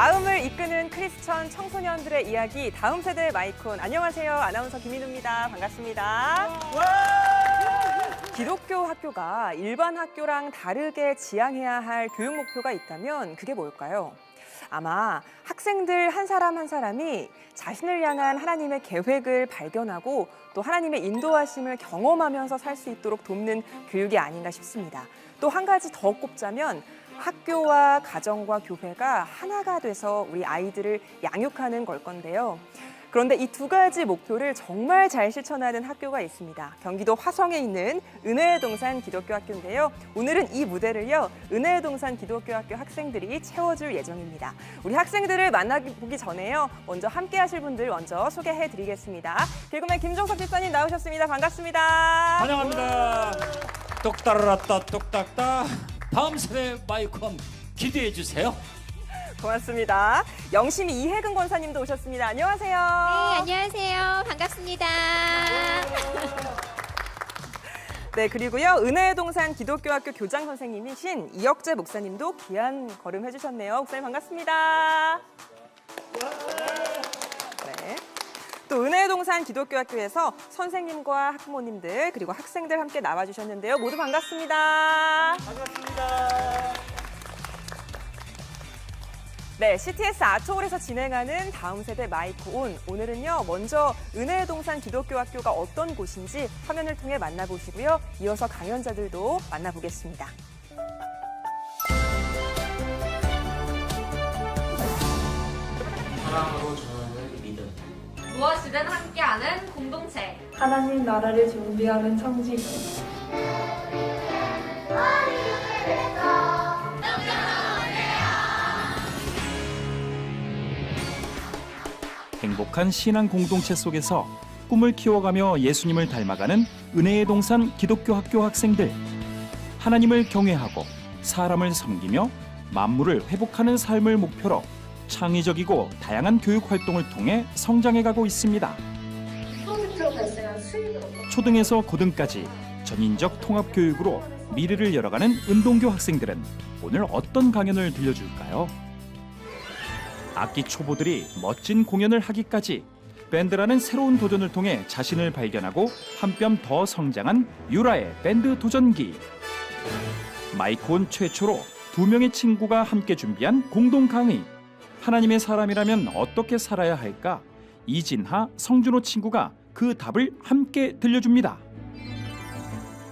마음을 이끄는 크리스천 청소년들의 이야기, 다음 세대 마이콘. 안녕하세요. 아나운서 김인우입니다. 반갑습니다. 기독교 학교가 일반 학교랑 다르게 지향해야 할 교육 목표가 있다면 그게 뭘까요? 아마 학생들 한 사람 한 사람이 자신을 향한 하나님의 계획을 발견하고 또 하나님의 인도하심을 경험하면서 살 수 있도록 돕는 교육이 아닌가 싶습니다. 또 한 가지 더 꼽자면 학교와 가정과 교회가 하나가 돼서 우리 아이들을 양육하는 걸 건데요. 그런데 이 두 가지 목표를 정말 잘 실천하는 학교가 있습니다. 경기도 화성에 있는 은혜의 동산 기독교 학교인데요. 오늘은 이 무대를요, 은혜의 동산 기독교 학교 학생들이 채워줄 예정입니다. 우리 학생들을 만나보기 전에요, 먼저 함께 하실 분들 먼저 소개해드리겠습니다. 개그맨 김종석 집사님 나오셨습니다. 반갑습니다. 환영합니다. 똑따라라따 똑딱따. 다음 세대 마이콘 기대해 주세요. 고맙습니다. 영심이 이혜근 권사님도 오셨습니다. 안녕하세요. 네, 안녕하세요. 반갑습니다. 네, 그리고요, 은혜의 동산 기독교학교 교장 선생님이신 이혁재 목사님도 귀한 걸음 해주셨네요. 목사님 반갑습니다. 네. 또 은혜의 동산 기독교학교에서 선생님과 학부모님들 그리고 학생들 함께 나와주셨는데요. 모두 반갑습니다. 반갑습니다. 네, CTS 아트홀에서 진행하는 다음 세대 마이크 온. 오늘은요, 먼저 은혜의 동산 기독교학교가 어떤 곳인지 화면을 통해 만나보시고요. 이어서 강연자들도 만나보겠습니다. 사랑으로 전하는 믿음. 무엇이든 함께하는 공동체. 하나님 나라를 준비하는 청지기. 행복한 신앙 공동체 속에서 꿈을 키워가며 예수님을 닮아가는 은혜의 동산 기독교 학교 학생들. 하나님을 경외하고 사람을 섬기며 만물을 회복하는 삶을 목표로 창의적이고 다양한 교육 활동을 통해 성장해가고 있습니다. 프로젝트로 발생한 수익으로 초등에서 고등까지 전인적 통합 교육으로 미래를 열어가는 은동교 학생들은 오늘 어떤 강연을 들려줄까요? 악기 초보들이 멋진 공연을 하기까지 밴드라는 새로운 도전을 통해 자신을 발견하고 한 뼘 더 성장한 유라의 밴드 도전기. 마이콘 최초로 2명의 친구가 함께 준비한 공동 강의. 하나님의 사람이라면 어떻게 살아야 할까? 이진하, 성준호 친구가 그 답을 함께 들려줍니다.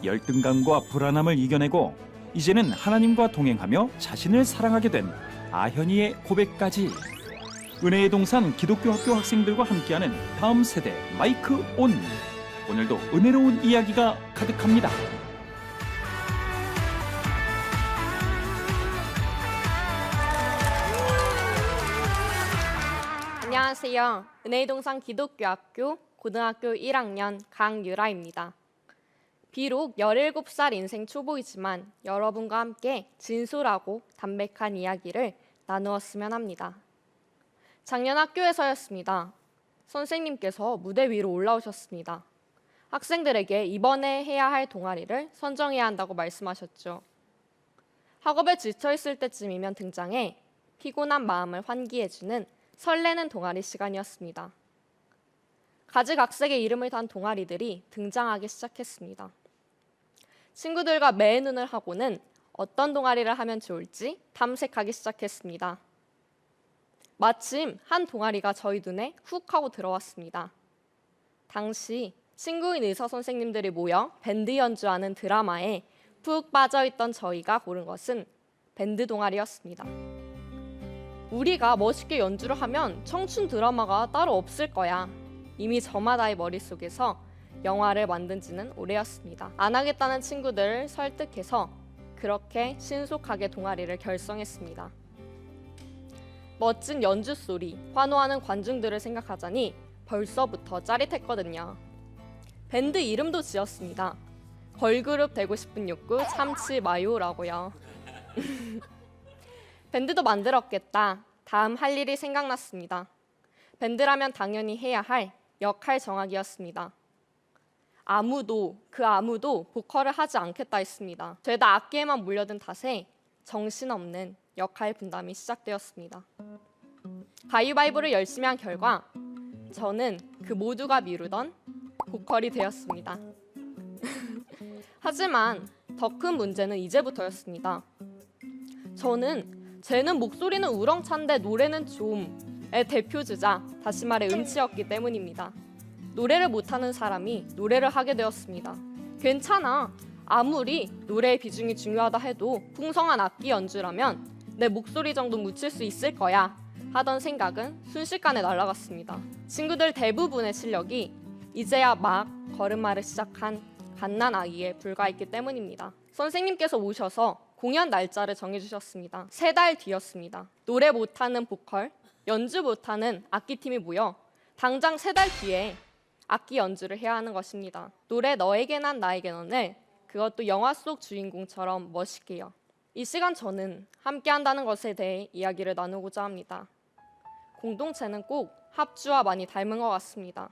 열등감과 불안함을 이겨내고 이제는 하나님과 동행하며 자신을 사랑하게 된 아현이의 고백까지. 은혜의 동산 기독교 학교 학생들과 함께하는 다음 세대 마이크 온. 오늘도 은혜로운 이야기가 가득합니다. 안녕하세요. 은혜의 동산 기독교학교 고등학교 1학년 강유라입니다. 비록 17살 인생 초보이지만 여러분과 함께 진솔하고 담백한 이야기를 나누었으면 합니다. 작년 학교에서였습니다. 선생님께서 무대 위로 올라오셨습니다. 학생들에게 이번에 해야 할 동아리를 선정해야 한다고 말씀하셨죠. 학업에 지쳐있을 때쯤이면 등장해 피곤한 마음을 환기해주는 설레는 동아리 시간이었습니다. 가지각색의 이름을 단 동아리들이 등장하기 시작했습니다. 친구들과 매의 눈을 하고는 어떤 동아리를 하면 좋을지 탐색하기 시작했습니다. 마침 한 동아리가 저희 눈에 훅 하고 들어왔습니다. 당시 친구인 의사 선생님들이 모여 밴드 연주하는 드라마에 푹 빠져있던 저희가 고른 것은 밴드 동아리였습니다. 우리가 멋있게 연주를 하면 청춘 드라마가 따로 없을 거야. 이미 저마다의 머릿속에서 영화를 만든 지는 오래였습니다. 안 하겠다는 친구들을 설득해서 그렇게 신속하게 동아리를 결성했습니다. 멋진 연주 소리, 환호하는 관중들을 생각하자니 벌써부터 짜릿했거든요. 밴드 이름도 지었습니다. 걸그룹 되고 싶은 욕구 참치 마요라고요. 밴드도 만들었겠다. 다음 할 일이 생각났습니다. 밴드라면 당연히 해야 할 역할 정하기였습니다. 아무도 보컬을 하지 않겠다 했습니다. 죄다 악기에만 몰려든 탓에 정신없는 역할 분담이 시작되었습니다. 가위바위보를 열심히 한 결과 저는 그 모두가 미루던 보컬이 되었습니다. 하지만 더 큰 문제는 이제부터였습니다. 저는 쟤는 목소리는 우렁찬데 노래는 좀의 대표주자, 다시 말해 음치였기 때문입니다. 노래를 못하는 사람이 노래를 하게 되었습니다. 괜찮아. 아무리 노래의 비중이 중요하다 해도 풍성한 악기 연주라면 내 목소리 정도 묻힐 수 있을 거야 하던 생각은 순식간에 날아갔습니다. 친구들 대부분의 실력이 이제야 막 걸음마를 시작한 갓난아기에 불과했기 때문입니다. 선생님께서 오셔서 공연 날짜를 정해주셨습니다. 3달 뒤였습니다. 노래 못하는 보컬, 연주 못하는 악기팀이 모여 당장 3달 뒤에 악기 연주를 해야 하는 것입니다. 노래 너에게 난 나에게 넌을 그것도 영화 속 주인공처럼 멋있게요. 이 시간 저는 함께 한다는 것에 대해 이야기를 나누고자 합니다. 공동체는 꼭 합주와 많이 닮은 것 같습니다.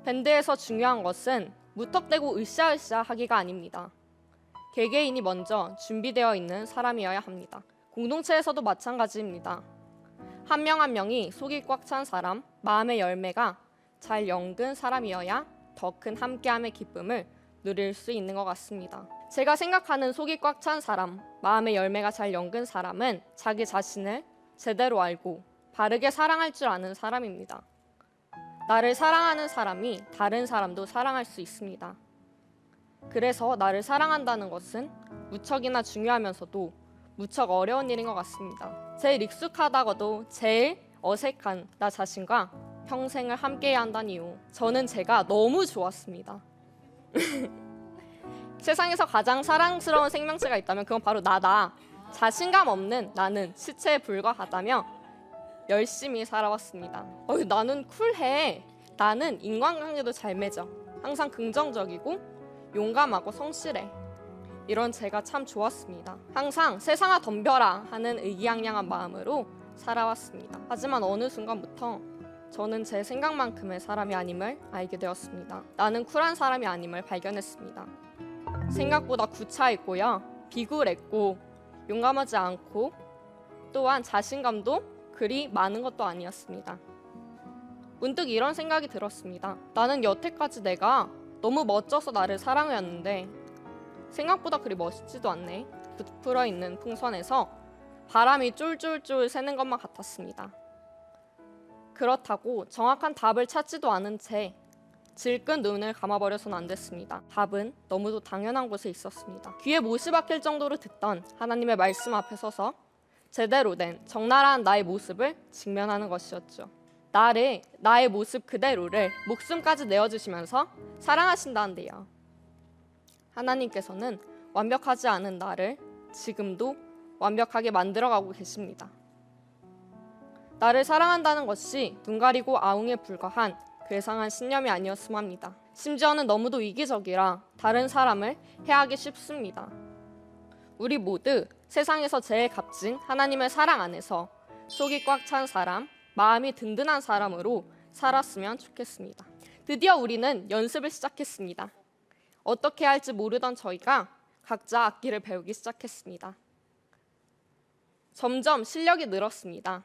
밴드에서 중요한 것은 무턱대고 으쌰으쌰 하기가 아닙니다. 개개인이 먼저 준비되어 있는 사람이어야 합니다. 공동체에서도 마찬가지입니다. 한 명 한 명이 속이 꽉 찬 사람, 마음의 열매가 잘 연근 사람이어야 더 큰 함께함의 기쁨을 누릴 수 있는 것 같습니다. 제가 생각하는 속이 꽉 찬 사람, 마음의 열매가 잘 연근 사람은 자기 자신을 제대로 알고 바르게 사랑할 줄 아는 사람입니다. 나를 사랑하는 사람이 다른 사람도 사랑할 수 있습니다. 그래서 나를 사랑한다는 것은 무척이나 중요하면서도 무척 어려운 일인 것 같습니다. 제일 익숙하다고도 제일 어색한 나 자신과 평생을 함께해야 한다니요. 저는 제가 너무 좋았습니다. 세상에서 가장 사랑스러운 생명체가 있다면 그건 바로 나다. 자신감 없는 나는 시체에 불과하다며 열심히 살아왔습니다. 나는 쿨해. 나는 인간관계도 잘 맺어. 항상 긍정적이고 용감하고 성실해. 이런 제가 참 좋았습니다. 항상 세상아 덤벼라 하는 의기양양한 마음으로 살아왔습니다. 하지만 어느 순간부터 저는 제 생각만큼의 사람이 아님을 알게 되었습니다. 나는 쿨한 사람이 아님을 발견했습니다. 생각보다 구차했고요. 비굴했고 용감하지 않고 또한 자신감도 그리 많은 것도 아니었습니다. 문득 이런 생각이 들었습니다. 나는 여태까지 내가 너무 멋져서 나를 사랑해왔는데 생각보다 그리 멋있지도 않네. 부풀어 있는 풍선에서 바람이 쫄쫄쫄 새는 것만 같았습니다. 그렇다고 정확한 답을 찾지도 않은 채 질끈 눈을 감아버려서는 안 됐습니다. 답은 너무도 당연한 곳에 있었습니다. 귀에 못이 박힐 정도로 듣던 하나님의 말씀 앞에 서서 제대로 된 적나라한 나의 모습을 직면하는 것이었죠. 나의 모습 그대로를 목숨까지 내어주시면서 사랑하신다는데요. 하나님께서는 완벽하지 않은 나를 지금도 완벽하게 만들어가고 계십니다. 나를 사랑한다는 것이 눈 가리고 아웅에 불과한 괴상한 신념이 아니었음 합니다. 심지어는 너무도 이기적이라 다른 사람을 해하기 쉽습니다. 우리 모두 세상에서 제일 값진 하나님의 사랑 안에서 속이 꽉 찬 사람, 마음이 든든한 사람으로 살았으면 좋겠습니다. 드디어 우리는 연습을 시작했습니다. 어떻게 할지 모르던 저희가 각자 악기를 배우기 시작했습니다. 점점 실력이 늘었습니다.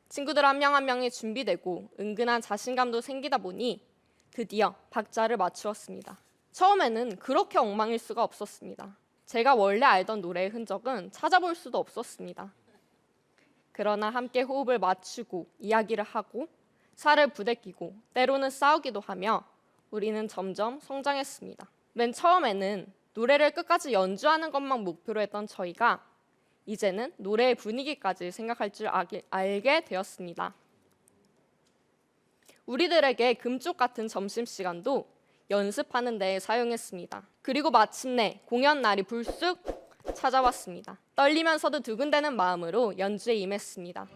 친구들 한 명 한 명이 준비되고 은근한 자신감도 생기다 보니 드디어 박자를 맞추었습니다. 처음에는 그렇게 엉망일 수가 없었습니다. 제가 원래 알던 노래의 흔적은 찾아볼 수도 없었습니다. 그러나 함께 호흡을 맞추고 이야기를 하고 살을 부대끼고 때로는 싸우기도 하며 우리는 점점 성장했습니다. 맨 처음에는 노래를 끝까지 연주하는 것만 목표로 했던 저희가 이제는 노래의 분위기까지 생각할 줄 알게 되었습니다. 우리들에게 금쪽 같은 점심시간도 연습하는 데 사용했습니다. 그리고 마침내 공연 날이 불쑥 찾아왔습니다. 떨리면서도 두근대는 마음으로 연주에 임했습니다.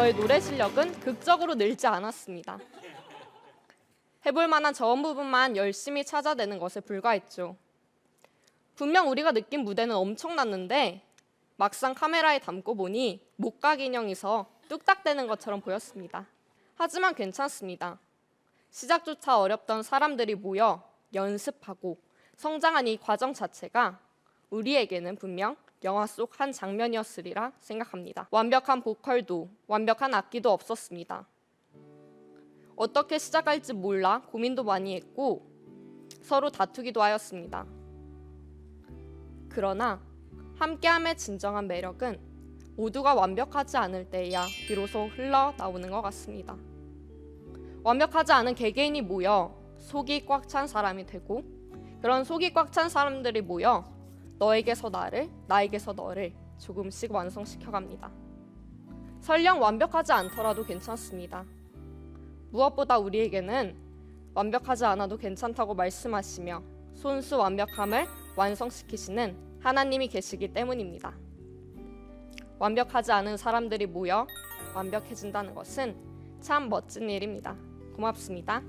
저의 노래 실력은 극적으로 늘지 않았습니다. 해볼 만한 저음 부분만 열심히 찾아내는 것에 불과했죠. 분명 우리가 느낀 무대는 엄청났는데 막상 카메라에 담고 보니 목각 인형이서 뚝딱대는 것처럼 보였습니다. 하지만 괜찮습니다. 시작조차 어렵던 사람들이 모여 연습하고 성장한 이 과정 자체가 우리에게는 분명 영화 속 한 장면이었으리라 생각합니다. 완벽한 보컬도 완벽한 악기도 없었습니다. 어떻게 시작할지 몰라 고민도 많이 했고 서로 다투기도 하였습니다. 그러나 함께함의 진정한 매력은 모두가 완벽하지 않을 때에야 비로소 흘러나오는 것 같습니다. 완벽하지 않은 개개인이 모여 속이 꽉 찬 사람이 되고 그런 속이 꽉 찬 사람들이 모여 너에게서 나를, 나에게서 너를 조금씩 완성시켜갑니다. 설령 완벽하지 않더라도 괜찮습니다. 무엇보다 우리에게는 완벽하지 않아도 괜찮다고 말씀하시며 손수 완벽함을 완성시키시는 하나님이 계시기 때문입니다. 완벽하지 않은 사람들이 모여 완벽해진다는 것은 참 멋진 일입니다. 고맙습니다.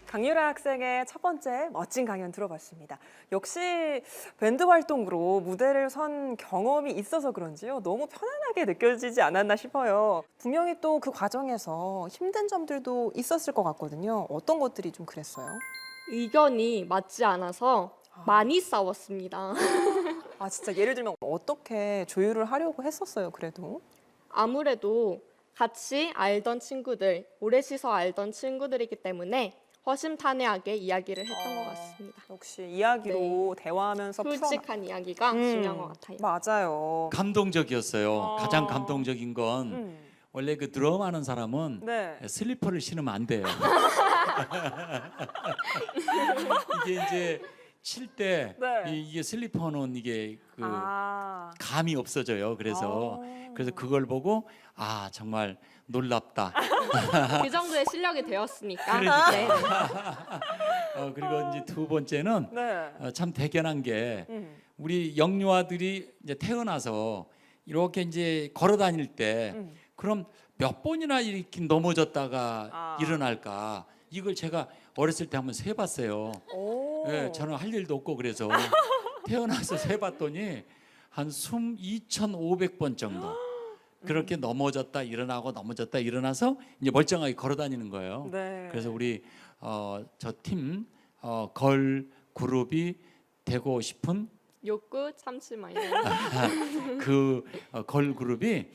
강유라 학생의 첫 번째 멋진 강연 들어봤습니다. 역시 밴드 활동으로 무대를 선 경험이 있어서 그런지요. 너무 편안하게 느껴지지 않았나 싶어요. 분명히 또 그 과정에서 힘든 점들도 있었을 것 같거든요. 어떤 것들이 좀 그랬어요? 의견이 맞지 않아서 많이 싸웠습니다. 아, 진짜 예를 들면 어떻게 조율을 하려고 했었어요, 그래도? 아무래도 같이 알던 친구들, 오래시서 알던 친구들이기 때문에 허심탄회하게 이야기를 했던 것 같습니다. 역시 이야기로 대화하면서 솔직한 이야기가 중요한 것 같아요. 맞아요. 감동적이었어요. 가장 감동적인 건 원래 그 드럼 하는 사람은 네. 슬리퍼를 신으면 안 돼요. 이게 이제 칠 때 네. 이게 슬리퍼는 이게 그 아. 감이 없어져요. 그래서 그걸 보고 아 정말 놀랍다. 그 정도의 실력이 되었으니까. 그러니까. 네. 그리고 이제 두 번째는 네. 참 대견한 게 우리 영유아들이 이제 태어나서 이렇게 이제 걸어 다닐 때 그럼 몇 번이나 이렇게 넘어졌다가 일어날까? 이걸 제가 어렸을 때 한번 세봤어요. 네, 저는 할 일도 없고 그래서 태어나서 세봤더니 한 2,500번 정도 그렇게 넘어졌다 일어나고 넘어졌다 일어나서 이제 멀쩡하게 걸어 다니는 거예요. 네. 그래서 우리 저 팀 걸 그룹이 되고 싶은 욕구 참지 마요. 그 걸 그룹이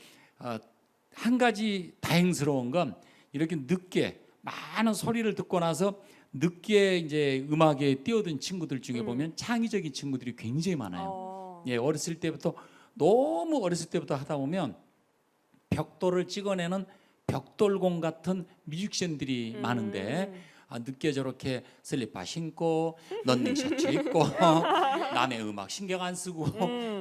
한 가지 다행스러운 건 이렇게 늦게 많은 소리를 듣고 나서 늦게 이제 음악에 뛰어든 친구들 중에 보면 창의적인 친구들이 굉장히 많아요. 예, 어렸을 때부터 너무 어렸을 때부터 하다 보면 벽돌을 찍어내는 벽돌공 같은 뮤지션들이 많은데 늦게 저렇게 슬리퍼 신고 런닝 셔츠 입고 남의 음악 신경 안 쓰고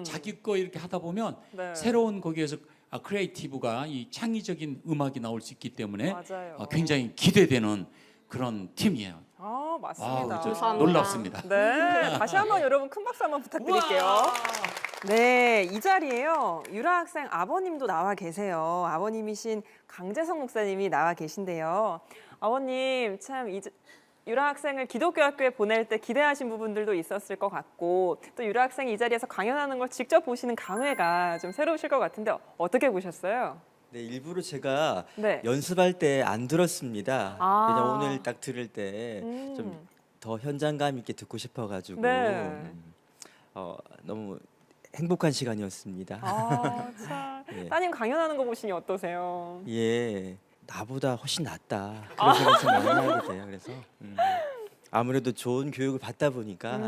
자기 거 이렇게 하다 보면 네. 새로운 거기에서 크리에이티브가 이 창의적인 음악이 나올 수 있기 때문에 맞아요. 굉장히 기대되는 그런 팀이에요. 아, 맞습니다. 감사합니다. 놀랍습니다. 네, 다시 한번 여러분 큰 박수 한번 부탁드릴게요. 네, 이 자리에요. 유라 학생 아버님도 나와 계세요. 아버님이신 강재성 목사님이 나와 계신데요. 아버님, 참 유라 학생을 기독교 학교에 보낼 때 기대하신 부분들도 있었을 것 같고 또 유라 학생이 이 자리에서 강연하는 걸 직접 보시는 감회가 좀 새로우실 것 같은데 어떻게 보셨어요? 네, 일부러 제가 네. 연습할 때 안 들었습니다. 아. 왜냐면 오늘 딱 들을 때 좀 더 현장감 있게 듣고 싶어가지고 네. 너무 행복한 시간이었습니다. 아, 참. 예. 따님 강연하는 거 보시니 어떠세요? 예, 나보다 훨씬 낫다. 그런 생각 좀 많이 하게 돼요. 그래서 아무래도 좋은 교육을 받다 보니까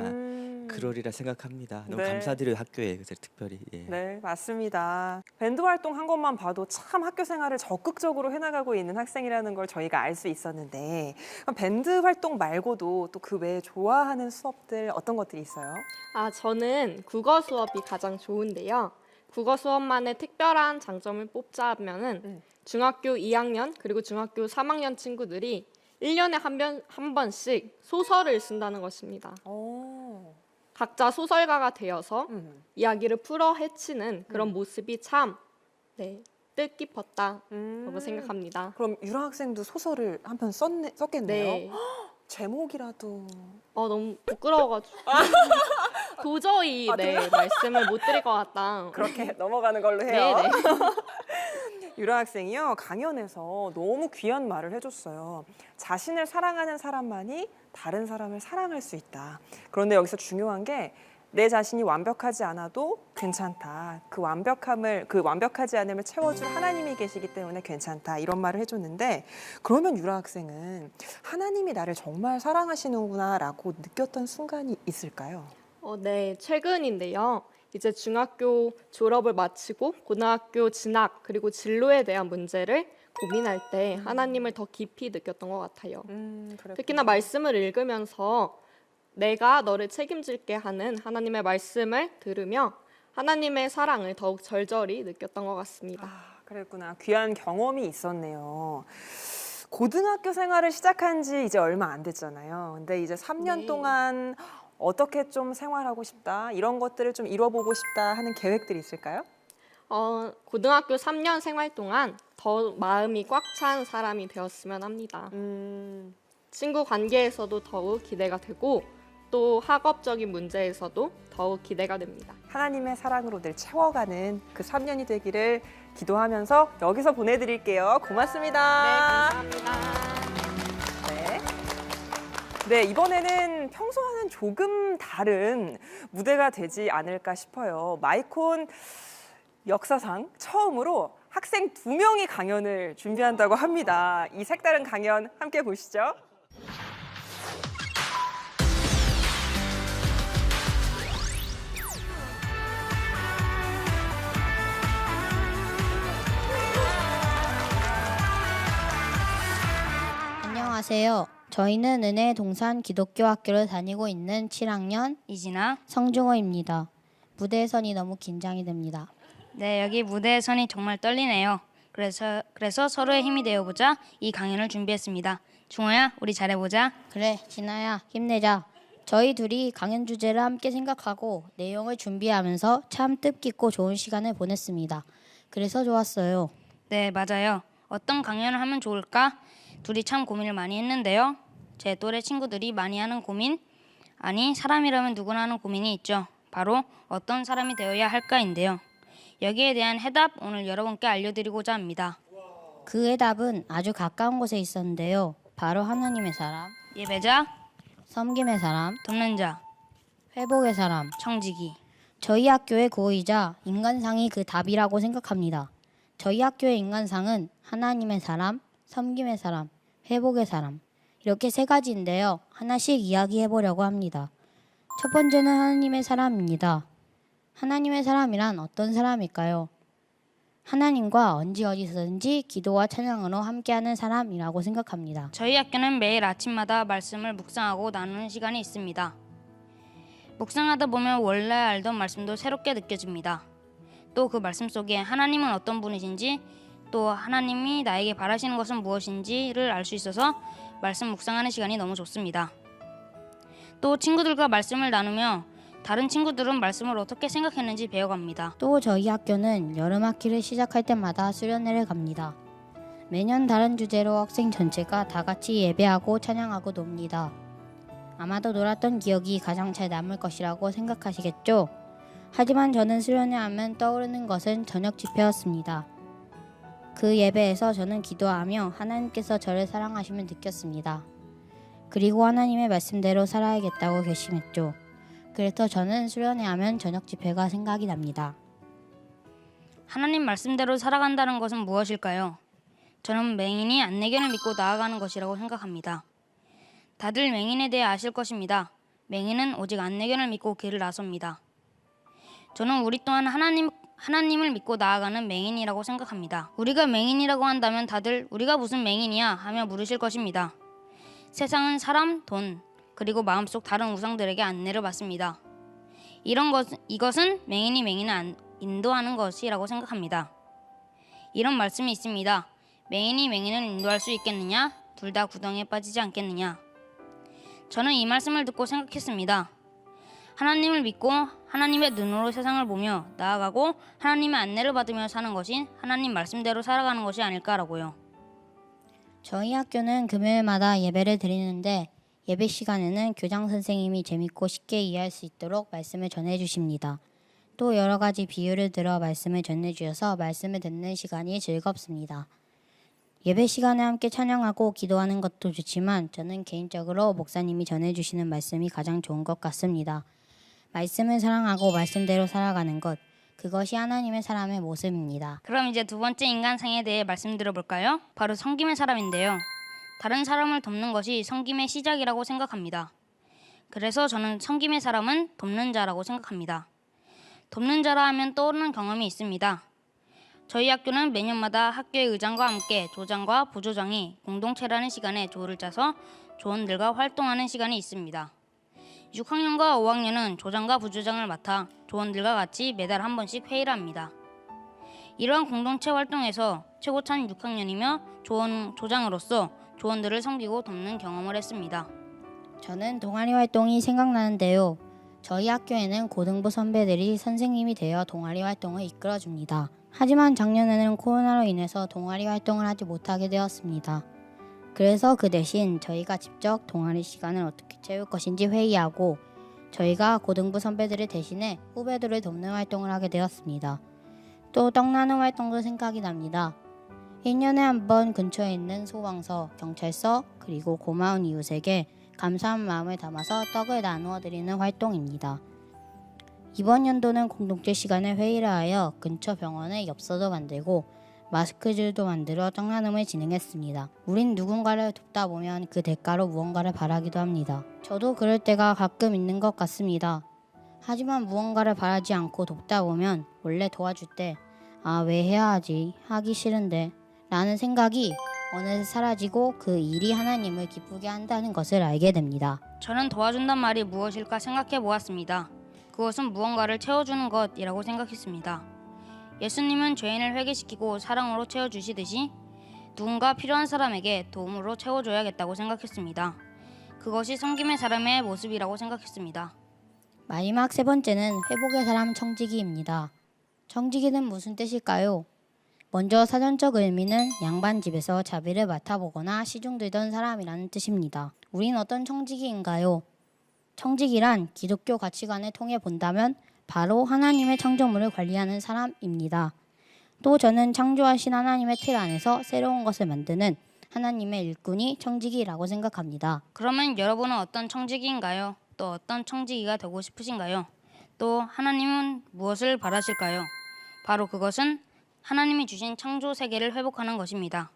그러리라 생각합니다. 너무 네. 감사드려요, 학교에. 그래서 특별히. 예. 네, 맞습니다. 밴드 활동 한 것만 봐도 참 학교 생활을 적극적으로 해나가고 있는 학생이라는 걸 저희가 알 수 있었는데 그럼 밴드 활동 말고도 또 그 외에 좋아하는 수업들 어떤 것들이 있어요? 저는 국어 수업이 가장 좋은데요. 국어 수업만의 특별한 장점을 뽑자면은 중학교 2학년 그리고 중학교 3학년 친구들이 1년에 한 번씩 소설을 쓴다는 것입니다. 각자 소설가가 되어서 음. 이야기를 풀어 헤치는 그런 모습이 참 뜻깊었다라고 음. 생각합니다. 그럼 유라 학생도 소설을 한 편 썼겠네요. 네. 제목이라도. 너무 부끄러워가지고 도저히 아, 말씀을 못 드릴 것 같다. 그렇게 넘어가는 걸로 네, 해요. 네. 유라 학생이요, 강연에서 너무 귀한 말을 해줬어요. 자신을 사랑하는 사람만이 다른 사람을 사랑할 수 있다. 그런데 여기서 중요한 게 내 자신이 완벽하지 않아도 괜찮다. 그 완벽하지 않음을 채워줄 하나님이 계시기 때문에 괜찮다. 이런 말을 해줬는데, 그러면 유라 학생은 하나님이 나를 정말 사랑하시는구나라고 느꼈던 순간이 있을까요? 네, 최근인데요. 이제 중학교 졸업을 마치고 고등학교 진학 그리고 진로에 대한 문제를 고민할 때 하나님을 더 깊이 느꼈던 것 같아요. 그랬구나. 특히나 말씀을 읽으면서 내가 너를 책임질게 하는 하나님의 말씀을 들으며 하나님의 사랑을 더욱 절절히 느꼈던 것 같습니다. 아, 그랬구나. 귀한 경험이 있었네요. 고등학교 생활을 시작한 지 이제 얼마 안 됐잖아요. 근데 이제 3년 네. 동안 어떻게 좀 생활하고 싶다, 이런 것들을 좀 이뤄보고 싶다 하는 계획들이 있을까요? 고등학교 3년 생활 동안 더 마음이 꽉 찬 사람이 되었으면 합니다. 친구 관계에서도 더욱 기대가 되고 또 학업적인 문제에서도 더욱 기대가 됩니다. 하나님의 사랑으로 늘 채워가는 그 3년이 되기를 기도하면서 여기서 보내드릴게요. 고맙습니다. 감사합니다. 네. 네, 이번에는 평소와는 조금 다른 무대가 되지 않을까 싶어요. 마이콘 역사상 처음으로 학생 2명이 강연을 준비한다고 합니다. 이 색다른 강연 함께 보시죠. 안녕하세요. 저희는 은혜 동산 기독교 학교를 다니고 있는 7학년 이진아. 성중호입니다. 무대에 선이 너무 긴장이 됩니다. 네, 여기 무대에 선이 정말 떨리네요. 그래서 서로의 힘이 되어보자 이 강연을 준비했습니다. 중호야, 우리 잘해보자. 그래, 진아야, 힘내자. 저희 둘이 강연 주제를 함께 생각하고 내용을 준비하면서 참 뜻깊고 좋은 시간을 보냈습니다. 그래서 좋았어요. 네, 맞아요. 어떤 강연을 하면 좋을까? 둘이 참 고민을 많이 했는데요. 제 또래 친구들이 많이 하는 고민? 아니, 사람이라면 누구나 하는 고민이 있죠. 바로 어떤 사람이 되어야 할까인데요. 여기에 대한 해답 오늘 여러분께 알려드리고자 합니다. 그 해답은 아주 가까운 곳에 있었는데요. 바로 하나님의 사람, 예배자, 섬김의 사람, 돕는 자, 회복의 사람. 청지기. 저희 학교의 구호이자 인간상이 그 답이라고 생각합니다. 저희 학교의 인간상은 하나님의 사람, 섬김의 사람, 회복의 사람, 이렇게 3가지인데요. 하나씩 이야기해 보려고 합니다. 첫 번째는 하나님의 사람입니다. 하나님의 사람이란 어떤 사람일까요? 하나님과 언제 어디서든지 기도와 찬양으로 함께하는 사람이라고 생각합니다. 저희 학교는 매일 아침마다 말씀을 묵상하고 나누는 시간이 있습니다. 묵상하다 보면 원래 알던 말씀도 새롭게 느껴집니다. 또 그 말씀 속에 하나님은 어떤 분이신지, 또 하나님이 나에게 바라시는 것은 무엇인지를 알 수 있어서 말씀 묵상하는 시간이 너무 좋습니다. 또 친구들과 말씀을 나누며 다른 친구들은 말씀을 어떻게 생각했는지 배워갑니다. 또 저희 학교는 여름 학기를 시작할 때마다 수련회를 갑니다. 매년 다른 주제로 학생 전체가 다 같이 예배하고 찬양하고 놉니다. 아마도 놀았던 기억이 가장 잘 남을 것이라고 생각하시겠죠? 하지만 저는 수련회 하면 떠오르는 것은 저녁 집회였습니다. 그 예배에서 저는 기도하며 하나님께서 저를 사랑하심을 느꼈습니다. 그리고 하나님의 말씀대로 살아야겠다고 결심했죠. 그래서 저는 수련회 하면 저녁 집회가 생각이 납니다. 하나님 말씀대로 살아간다는 것은 무엇일까요? 저는 맹인이 안내견을 믿고 나아가는 것이라고 생각합니다. 다들 맹인에 대해 아실 것입니다. 맹인은 오직 안내견을 믿고 길을 나섭니다. 저는 우리 또한 하나님을 믿고 나아가는 맹인이라고 생각합니다. 우리가 맹인이라고 한다면 다들 우리가 무슨 맹인이야 하며 물으실 것입니다. 세상은 사람, 돈, 그리고 마음속 다른 우상들에게 안내를 받습니다. 이것은 맹인이 맹인을 인도하는 것이라고 생각합니다. 이런 말씀이 있습니다. 맹인이 맹인을 인도할 수 있겠느냐? 둘 다 구덩이에 빠지지 않겠느냐? 저는 이 말씀을 듣고 생각했습니다. 하나님을 믿고 하나님의 눈으로 세상을 보며 나아가고 하나님의 안내를 받으며 사는 것이 하나님 말씀대로 살아가는 것이 아닐까라고요. 저희 학교는 금요일마다 예배를 드리는데 예배 시간에는 교장 선생님이 재밌고 쉽게 이해할 수 있도록 말씀을 전해주십니다. 또 여러 가지 비유를 들어 말씀을 전해주셔서 말씀을 듣는 시간이 즐겁습니다. 예배 시간에 함께 찬양하고 기도하는 것도 좋지만 저는 개인적으로 목사님이 전해주시는 말씀이 가장 좋은 것 같습니다. 말씀을 사랑하고 말씀대로 살아가는 것, 그것이 하나님의 사람의 모습입니다. 그럼 이제 두 번째 인간상에 대해 말씀드려볼까요? 바로 섬김의 사람인데요. 다른 사람을 돕는 것이 섬김의 시작이라고 생각합니다. 그래서 저는 섬김의 사람은 돕는 자라고 생각합니다. 돕는 자라 하면 떠오르는 경험이 있습니다. 저희 학교는 매년마다 학교의 의장과 함께 조장과 부조장이 공동체라는 시간에 조를 짜서 조원들과 활동하는 시간이 있습니다. 6학년과 5학년은 조장과 부조장을 맡아 조원들과 같이 매달 한 번씩 회의를 합니다. 이러한 공동체 활동에서 최고찬 6학년이며 조장으로서 조원들을 섬기고 돕는 경험을 했습니다. 저는 동아리 활동이 생각나는데요. 저희 학교에는 고등부 선배들이 선생님이 되어 동아리 활동을 이끌어줍니다. 하지만 작년에는 코로나로 인해서 동아리 활동을 하지 못하게 되었습니다. 그래서 그 대신 저희가 직접 동아리 시간을 어떻게 채울 것인지 회의하고 저희가 고등부 선배들을 대신해 후배들을 돕는 활동을 하게 되었습니다. 또 떡 나눔 활동도 생각이 납니다. 1년에 한 번 근처에 있는 소방서, 경찰서, 그리고 고마운 이웃에게 감사한 마음을 담아서 떡을 나누어 드리는 활동입니다. 이번 연도는 공동체 시간에 회의를 하여 근처 병원에 엽서도 만들고 마스크줄도 만들어 떡 나눔을 진행했습니다. 우린 누군가를 돕다 보면 그 대가로 무언가를 바라기도 합니다. 저도 그럴 때가 가끔 있는 것 같습니다. 하지만 무언가를 바라지 않고 돕다 보면 원래 도와줄 때 왜 해야 하지? 하기 싫은데 라는 생각이 어느새 사라지고 그 일이 하나님을 기쁘게 한다는 것을 알게 됩니다. 저는 도와준단 말이 무엇일까 생각해 보았습니다. 그것은 무언가를 채워주는 것이라고 생각했습니다. 예수님은 죄인을 회개시키고 사랑으로 채워주시듯이 누군가 필요한 사람에게 도움으로 채워줘야겠다고 생각했습니다. 그것이 섬김의 사람의 모습이라고 생각했습니다. 마지막 세 번째는 회복의 사람 청지기입니다. 청지기는 무슨 뜻일까요? 먼저 사전적 의미는 양반 집에서 자비를 맡아보거나 시중 들던 사람이라는 뜻입니다. 우린 어떤 청지기인가요? 청지기란 기독교 가치관을 통해 본다면 바로 하나님의 창조물을 관리하는 사람입니다. 또 저는 창조하신 하나님의 틀 안에서 새로운 것을 만드는 하나님의 일꾼이 청지기라고 생각합니다. 그러면 여러분은 어떤 청지기인가요? 또 어떤 청지기가 되고 싶으신가요? 또 하나님은 무엇을 바라실까요? 바로 그것은 하나님이 주신 창조 세계를 회복하는 것입니다.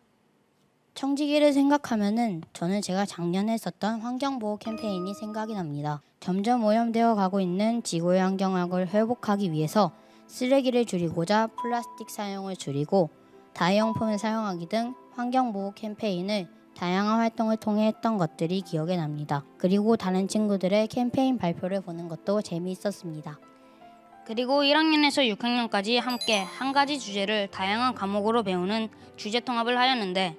청지기를 생각하면은 저는 제가 작년에 했었던 환경보호 캠페인이 생각이 납니다. 점점 오염되어 가고 있는 지구의 환경을 회복하기 위해서 쓰레기를 줄이고자 플라스틱 사용을 줄이고 다회용품을 사용하기 등 환경보호 캠페인을 다양한 활동을 통해 했던 것들이 기억에 납니다. 그리고 다른 친구들의 캠페인 발표를 보는 것도 재미있었습니다. 그리고 1학년에서 6학년까지 함께 한 가지 주제를 다양한 과목으로 배우는 주제 통합을 하였는데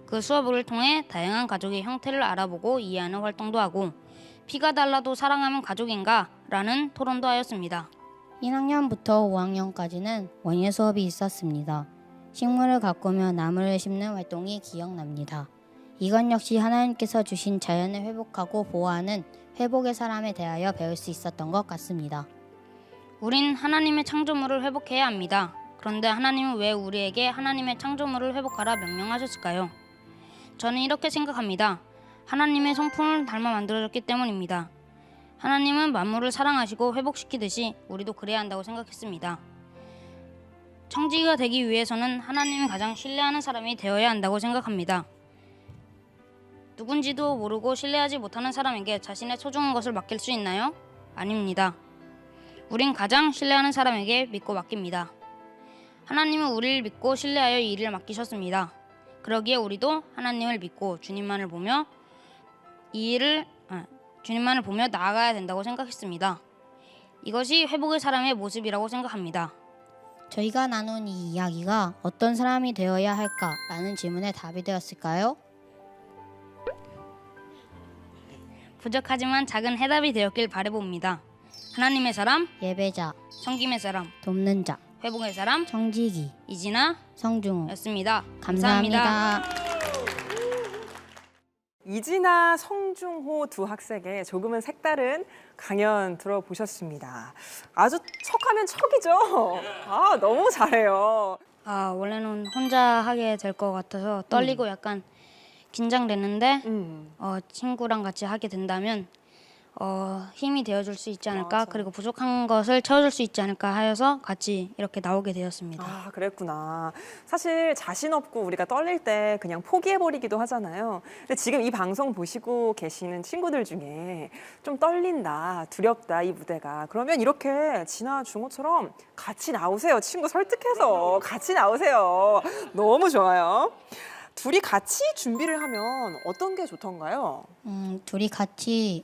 그 수업을 통해 다양한 가족의 형태를 알아보고 이해하는 활동도 하고 피가 달라도 사랑하면 가족인가? 라는 토론도 하였습니다. 1학년부터 5학년까지는 원예 수업이 있었습니다. 식물을 가꾸며 나무를 심는 활동이 기억납니다. 이건 역시 하나님께서 주신 자연을 회복하고 보호하는 회복의 사람에 대하여 배울 수 있었던 것 같습니다. 우린 하나님의 창조물을 회복해야 합니다. 그런데 하나님은 왜 우리에게 하나님의 창조물을 회복하라 명령하셨을까요? 저는 이렇게 생각합니다. 하나님의 성품을 닮아 만들어졌기 때문입니다. 하나님은 만물을 사랑하시고 회복시키듯이 우리도 그래야 한다고 생각했습니다. 청지기가 되기 위해서는 하나님을 가장 신뢰하는 사람이 되어야 한다고 생각합니다. 누군지도 모르고 신뢰하지 못하는 사람에게 자신의 소중한 것을 맡길 수 있나요? 아닙니다. 우린 가장 신뢰하는 사람에게 믿고 맡깁니다. 하나님은 우리를 믿고 신뢰하여 이 일을 맡기셨습니다. 그러기에 우리도 하나님을 믿고 주님만을 보며 나아가야 된다고 생각했습니다. 이것이 회복의 사람의 모습이라고 생각합니다. 저희가 나눈 이 이야기가 어떤 사람이 되어야 할까라는 질문에 답이 되었을까요? 부족하지만 작은 해답이 되었길 바라봅니다. 하나님의 사람, 예배자, 섬김의 사람, 돕는 자, 회복의 사람, 청지기, 이진아 성중호. 였습니다. 감사합니다. 이진아, 성중호 두 학생의 조금은 색다른 강연 들어보셨습니다. 아주 척하면 척이죠. 아, 너무 잘해요. 원래는 혼자 하게 될 것 같아서 떨리고 약간 긴장됐는데 친구랑 같이 하게 된다면 힘이 되어줄 수 있지 않을까, 맞아. 그리고 부족한 것을 채워줄 수 있지 않을까 하여서 같이 이렇게 나오게 되었습니다. 아, 그랬구나. 사실 자신 없고 우리가 떨릴 때 그냥 포기해버리기도 하잖아요. 근데 지금 이 방송 보시고 계시는 친구들 중에 좀 떨린다, 두렵다, 이 무대가. 그러면 이렇게 진아, 중호처럼 같이 나오세요. 친구 설득해서 같이 나오세요. 너무 좋아요. 둘이 같이 준비를 하면 어떤 게 좋던가요? 둘이 같이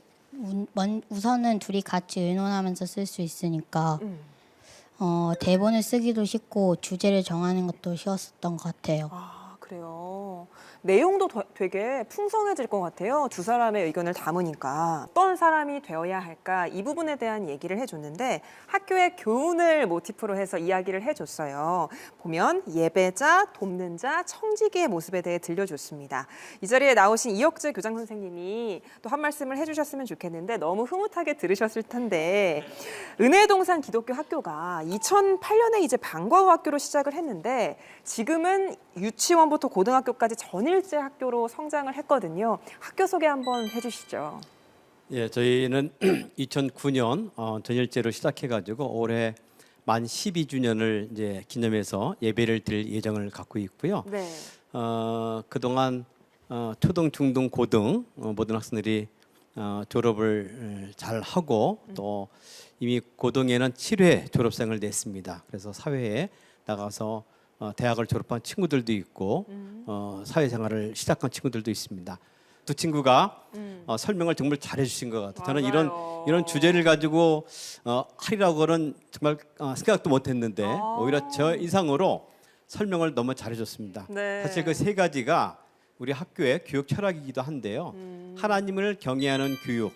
우선은 둘이 같이 의논하면서 쓸 수 있으니까 대본을 쓰기도 쉽고 주제를 정하는 것도 쉬웠었던 것 같아요. 아, 그래요. 내용도 되게 풍성해질 것 같아요. 두 사람의 의견을 담으니까. 어떤 사람이 되어야 할까, 이 부분에 대한 얘기를 해줬는데 학교의 교훈을 모티프로 해서 이야기를 해줬어요. 보면 예배자, 돕는 자, 청지기의 모습에 대해 들려줬습니다. 이 자리에 나오신 이혁재 교장 선생님이 또 한 말씀을 해주셨으면 좋겠는데 너무 흐뭇하게 들으셨을 텐데, 은혜동산 기독교 학교가 2008년에 이제 방과후 학교로 시작을 했는데 지금은 유치원부터 고등학교까지 전일제 학교로 성장을 했거든요. 학교 소개 한번 해주시죠. 예, 저희는 2009년 전일제로 시작해가지고 올해 만 12주년을 이제 기념해서 예배를 드릴 예정을 갖고 있고요. 네. 그동안 초등, 중등, 고등 모든 학생들이 졸업을 잘 하고 또 이미 고등에는 7회 졸업생을 냈습니다. 그래서 사회에 나가서 대학을 졸업한 친구들도 있고 사회생활을 시작한 친구들도 있습니다. 두 친구가 설명을 정말 잘해주신 것 같아요. 저는 이런 주제를 가지고 하리라고는 정말 생각도 못했는데 오히려 저 이상으로 설명을 너무 잘해줬습니다. 네. 사실 그 세 가지가 우리 학교의 교육 철학이기도 한데요. 하나님을 경외하는 교육,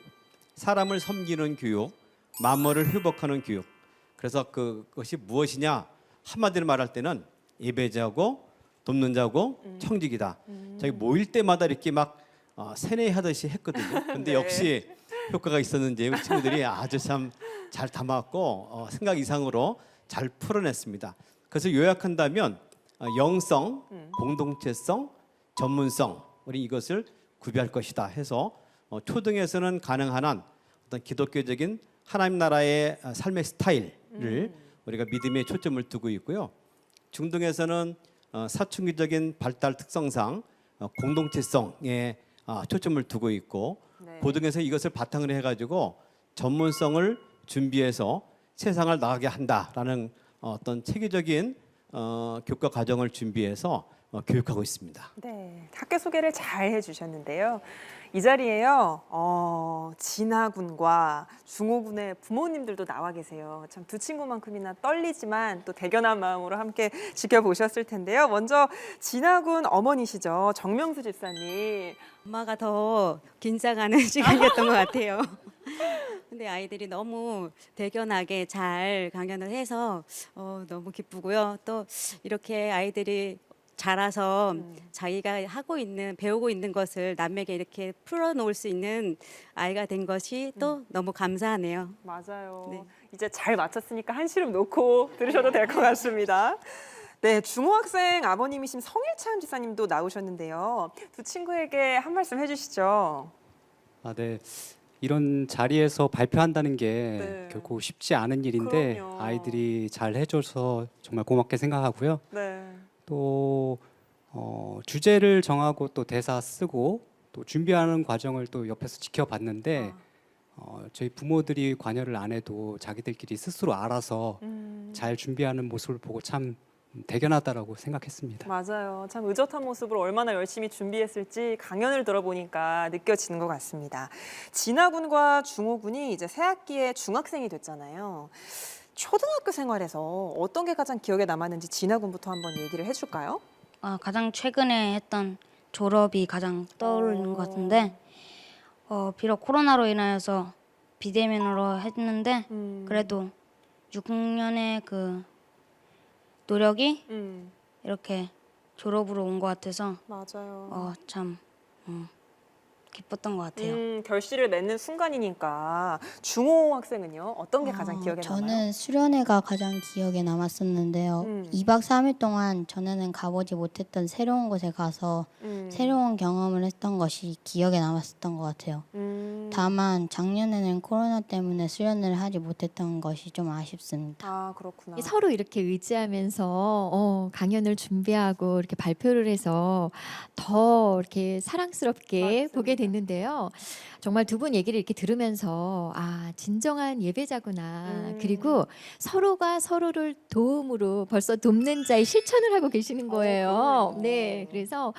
사람을 섬기는 교육, 만물을 회복하는 교육. 그래서 그것이 무엇이냐? 한마디로 말할 때는 예배자고 돕는 자고 청지기다. 저희 모일 때마다 이렇게 막 세뇌하듯이 했거든요. 근데 네. 역시 효과가 있었는지 우리 친구들이 아주 참 잘 담았고 생각 이상으로 잘 풀어냈습니다. 그래서 요약한다면 영성, 공동체성, 전문성, 우리 이것을 구비할 것이다 해서 초등에서는 가능한 한 어떤 기독교적인 하나님 나라의 삶의 스타일을 우리가 믿음에 초점을 두고 있고요. 중등에서는 사춘기적인 발달 특성상 공동체성에 초점을 두고 있고 네. 고등에서 이것을 바탕으로 해가지고 전문성을 준비해서 세상을 나가게 한다라는 어떤 체계적인 교과 과정을 준비해서 교육하고 있습니다. 네, 학교 소개를 잘 해주셨는데요. 이 자리에요, 진아 군과 중호 군의 부모님들도 나와 계세요. 참 두 친구만큼이나 떨리지만 또 대견한 마음으로 함께 지켜보셨을 텐데요. 먼저 진아 군 어머니시죠, 정명수 집사님. 엄마가 더 긴장하는 시간이었던 것 같아요. 근데 아이들이 너무 대견하게 잘 강연을 해서 너무 기쁘고요. 또 이렇게 아이들이 자라서 자기가 배우고 있는 것을 남에게 이렇게 풀어놓을 수 있는 아이가 된 것이 또 너무 감사하네요. 맞아요. 네. 이제 잘 마쳤으니까 한시름 놓고 들으셔도 될 것 같습니다. 네, 중호학생 아버님이신 성일찬 집사님도 나오셨는데요. 두 친구에게 한 말씀 해주시죠. 네. 이런 자리에서 발표한다는 게 네. 결코 쉽지 않은 일인데 그럼요. 아이들이 잘 해줘서 정말 고맙게 생각하고요. 네. 또 주제를 정하고 또 대사 쓰고 또 준비하는 과정을 또 옆에서 지켜봤는데 저희 부모들이 관여를 안 해도 자기들끼리 스스로 알아서 잘 준비하는 모습을 보고 참 대견하다라고 생각했습니다. 맞아요. 참 의젓한 모습으로 얼마나 열심히 준비했을지 강연을 들어보니까 느껴지는 것 같습니다. 진아 군과 중호 군이 이제 새 학기에 중학생이 됐잖아요. 초등학교 생활에서 어떤 게 가장 기억에 남았는지 진아 군부터 한번 얘기를 해줄까요? 가장 최근에 했던 졸업이 가장 떠오르는 것 같은데 비록 코로나로 인하여서 비대면으로 했는데 그래도 6년의 그 노력이 이렇게 졸업으로 온 것 같아서 맞아요. 참 기뻤던 것 같아요. 결실을 맺는 순간이니까 중호 학생은요? 어떤 게 가장 기억에 남아요? 저는 수련회가 가장 기억에 남았었는데요. 2박 3일 동안 전에는 가보지 못했던 새로운 곳에 가서 새로운 경험을 했던 것이 기억에 남았었던 것 같아요. 다만 작년에는 코로나 때문에 수련회를 하지 못했던 것이 좀 아쉽습니다. 아, 그렇구나. 서로 이렇게 의지하면서 강연을 준비하고 이렇게 발표를 해서 더 이렇게 사랑스럽게 맞습니다. 보게 됐는데요. 정말 두 분 얘기를 이렇게 들으면서 아, 진정한 예배자구나. 그리고 서로가 서로를 도움으로 벌써 돕는 자의 실천을 하고 계시는 거예요. 네, 그래서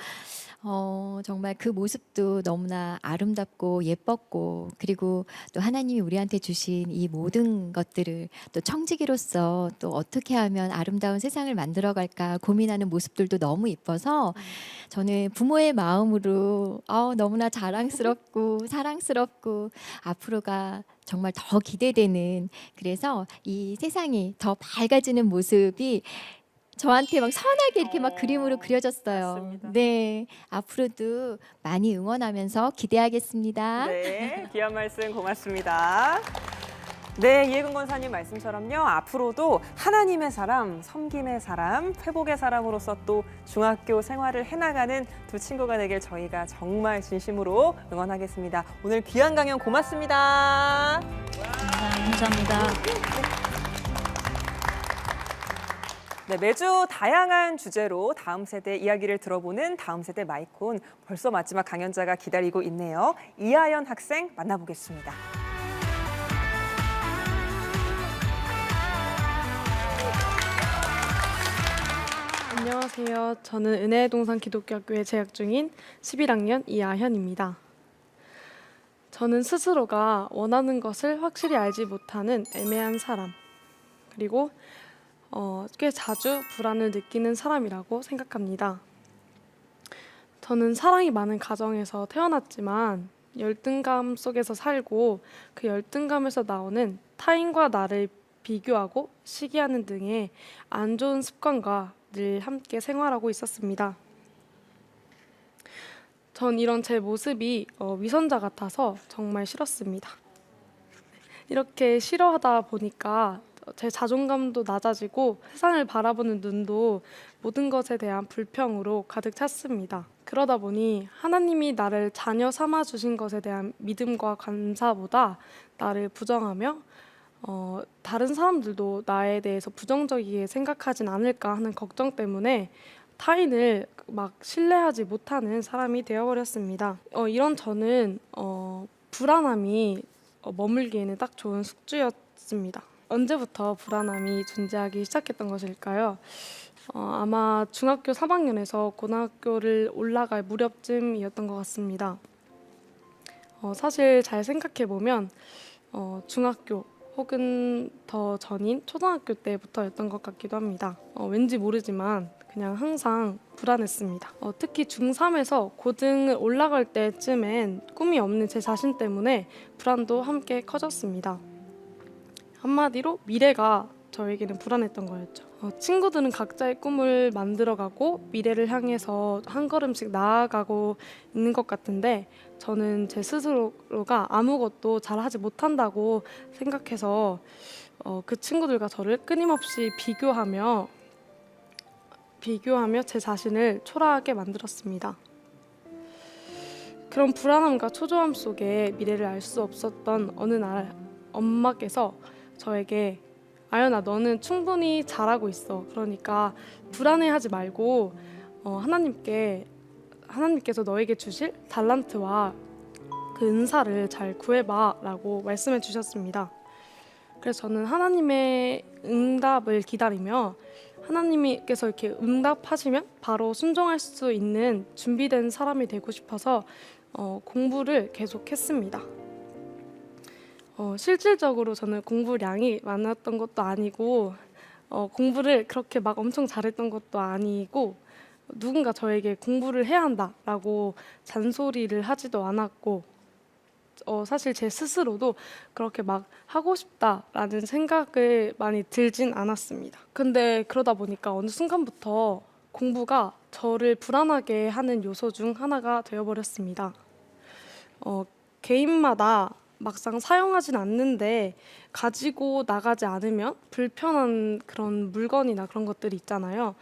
정말 그 모습도 너무나 아름답고 예뻤고, 그리고 또 하나님이 우리한테 주신 이 모든 것들을 또 청지기로서 또 어떻게 하면 아름다운 세상을 만들어갈까 고민하는 모습들도 너무 이뻐서 저는 부모의 마음으로 너무나 자랑스럽고 사랑스럽고 앞으로가 정말 더 기대되는, 그래서 이 세상이 더 밝아지는 모습이 저한테 막 선하게 이렇게 막 그림으로 그려졌어요. 맞습니다. 네, 앞으로도 많이 응원하면서 기대하겠습니다. 네, 귀한 말씀 고맙습니다. 네, 이혜근 권사님 말씀처럼요. 앞으로도 하나님의 사람, 섬김의 사람, 회복의 사람으로서 또 중학교 생활을 해나가는 두 친구가 되길 저희가 정말 진심으로 응원하겠습니다. 오늘 귀한 강연 고맙습니다. 감사합니다. 네, 매주 다양한 주제로 다음 세대 이야기를 들어보는 다음 세대 마이콘, 벌써 마지막 강연자가 기다리고 있네요. 이하연 학생 만나보겠습니다. 안녕하세요. 저는 은혜의 동산 기독교학교에 재학 중인 11학년 이하현입니다. 저는 스스로가 원하는 것을 확실히 알지 못하는 애매한 사람, 그리고 꽤 자주 불안을 느끼는 사람이라고 생각합니다. 저는 사랑이 많은 가정에서 태어났지만 열등감 속에서 살고, 그 열등감에서 나오는 타인과 나를 비교하고 시기하는 등의 안 좋은 습관과 늘 함께 생활하고 있었습니다. 전 이런 제 모습이 위선자 같아서 정말 싫었습니다. 이렇게 싫어하다 보니까 제 자존감도 낮아지고 세상을 바라보는 눈도 모든 것에 대한 불평으로 가득 찼습니다. 그러다 보니 하나님이 나를 자녀 삼아 주신 것에 대한 믿음과 감사보다 나를 부정하며 다른 사람들도 나에 대해서 부정적이게 생각하진 않을까 하는 걱정 때문에 타인을 막 신뢰하지 못하는 사람이 되어버렸습니다. 이런 저는 불안함이 머물기에는 딱 좋은 숙주였습니다. 언제부터 불안함이 존재하기 시작했던 것일까요? 아마 중학교 3학년에서 고등학교를 올라갈 무렵쯤이었던 것 같습니다. 사실 잘 생각해보면 중학교 혹은 더 전인 초등학교 때부터였던 것 같기도 합니다. 왠지 모르지만 그냥 항상 불안했습니다. 특히 중3에서 고등을 올라갈 때쯤엔 꿈이 없는 제 자신 때문에 불안도 함께 커졌습니다. 한마디로 미래가 저에게는 불안했던 거였죠. 친구들은 각자의 꿈을 만들어가고 미래를 향해서 한 걸음씩 나아가고 있는 것 같은데 저는 제 스스로가 아무것도 잘하지 못한다고 생각해서 그 친구들과 저를 끊임없이 비교하며 제 자신을 초라하게 만들었습니다. 그런 불안함과 초조함 속에 미래를 알 수 없었던 어느 날 엄마께서 저에게 아연아, 너는 충분히 잘하고 있어. 그러니까 불안해하지 말고 하나님께서 너에게 주실 달란트와 그 은사를 잘 구해봐 라고 말씀해 주셨습니다. 그래서 저는 하나님의 응답을 기다리며 하나님께서 이렇게 응답하시면 바로 순종할 수 있는 준비된 사람이 되고 싶어서 공부를 계속했습니다. 실질적으로 저는 공부량이 많았던 것도 아니고 공부를 그렇게 막 엄청 잘했던 것도 아니고 누군가 저에게 공부를 해야 한다라고 잔소리를 하지도 않았고 사실 제 스스로도 그렇게 막 하고 싶다라는 생각을 많이 들진 않았습니다. 근데 그러다 보니까 어느 순간부터 공부가 저를 불안하게 하는 요소 중 하나가 되어버렸습니다. 개인마다 막상 사용하진 않는데 가지고 나가지 않으면 불편한 그런 물건이나 그런 것들이 있잖아요.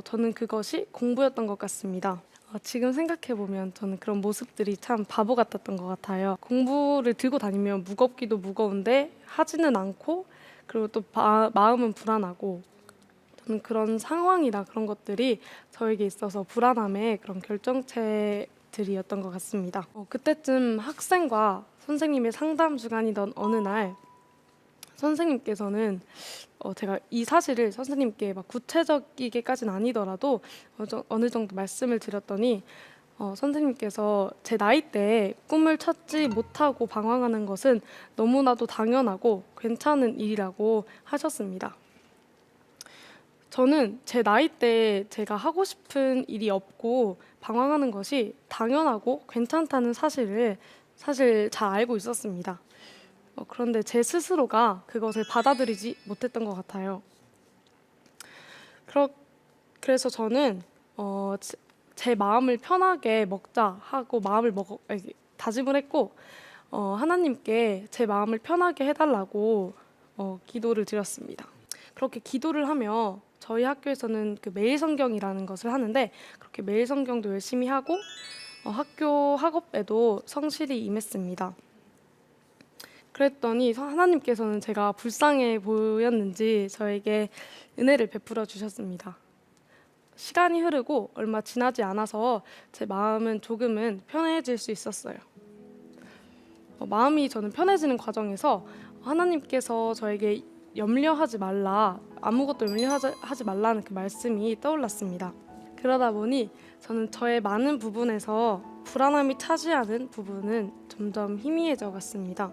저는 그것이 공부였던 것 같습니다. 지금 생각해보면 저는 그런 모습들이 참 바보 같았던 것 같아요. 공부를 들고 다니면 무겁기도 무거운데 하지는 않고 그리고 또 마음은 불안하고 저는 그런 상황이나 그런 것들이 저에게 있어서 불안함의 그런 결정체들이었던 것 같습니다. 그때쯤 학생과 선생님의 상담 주간이던 어느 날 선생님께서는 제가 이 사실을 선생님께 막 구체적이게까지는 아니더라도 어느 정도 말씀을 드렸더니 선생님께서 제 나이 때 꿈을 찾지 못하고 방황하는 것은 너무나도 당연하고 괜찮은 일이라고 하셨습니다. 저는 제 나이 때 제가 하고 싶은 일이 없고 방황하는 것이 당연하고 괜찮다는 사실을 사실 잘 알고 있었습니다. 그런데 제 스스로가 그것을 받아들이지 못했던 것 같아요. 그래서 저는 제 마음을 편하게 먹자 하고 다짐을 했고 하나님께 제 마음을 편하게 해달라고 기도를 드렸습니다. 그렇게 기도를 하며 저희 학교에서는 그 매일 성경이라는 것을 하는데 그렇게 매일 성경도 열심히 하고 학교 학업에도 성실히 임했습니다. 그랬더니 하나님께서는 제가 불쌍해 보였는지 저에게 은혜를 베풀어 주셨습니다. 시간이 흐르고 얼마 지나지 않아서 제 마음은 조금은 편해질 수 있었어요. 마음이 저는 편해지는 과정에서 하나님께서 저에게 염려하지 말라, 아무것도 염려하지 말라는 그 말씀이 떠올랐습니다. 그러다 보니 저는 저의 많은 부분에서 불안함이 차지하는 부분은 점점 희미해져 갔습니다.